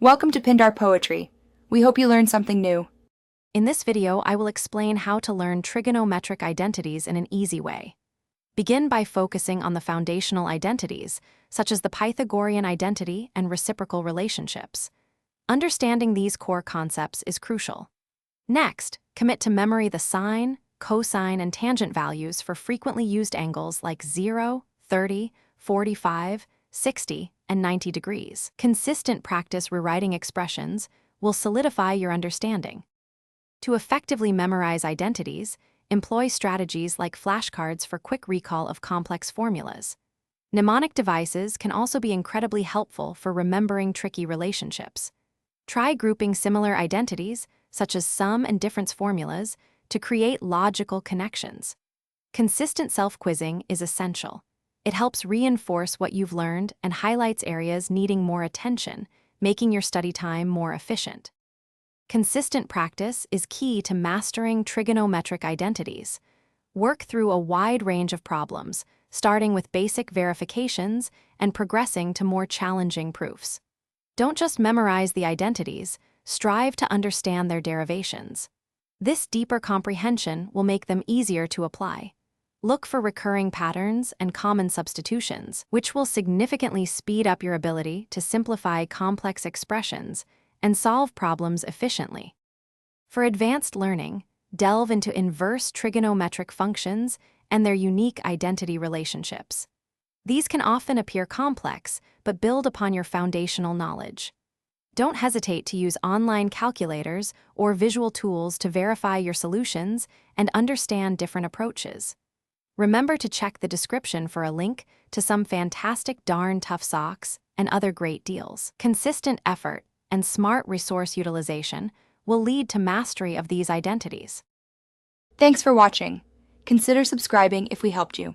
Welcome to Pindar Poetry. We hope you learned something new. In this video, I will explain how to learn trigonometric identities in an easy way. Begin by focusing on the foundational identities, such as the Pythagorean identity and reciprocal relationships. Understanding these core concepts is crucial. Next, commit to memory the sine, cosine, and tangent values for frequently used angles like 0, 30, 45, 60, and 90 degrees. Consistent practice rewriting expressions will solidify your understanding. To effectively memorize identities, employ strategies like flashcards for quick recall of complex formulas. Mnemonic devices can also be incredibly helpful for remembering tricky relationships. Try grouping similar identities, such as sum and difference formulas, to create logical connections. Consistent self-quizzing is essential. It helps reinforce what you've learned and highlights areas needing more attention, making your study time more efficient. Consistent practice is key to mastering trigonometric identities. Work through a wide range of problems, starting with basic verifications and progressing to more challenging proofs. Don't just memorize the identities, strive to understand their derivations. This deeper comprehension will make them easier to apply. Look for recurring patterns and common substitutions, which will significantly speed up your ability to simplify complex expressions and solve problems efficiently. For advanced learning, delve into inverse trigonometric functions and their unique identity relationships. These can often appear complex, but build upon your foundational knowledge. Don't hesitate to use online calculators or visual tools to verify your solutions and understand different approaches. Remember to check the description for a link to some fantastic darn tough socks and other great deals. Consistent effort and smart resource utilization will lead to mastery of these identities. Thanks for watching. Consider subscribing if we helped you.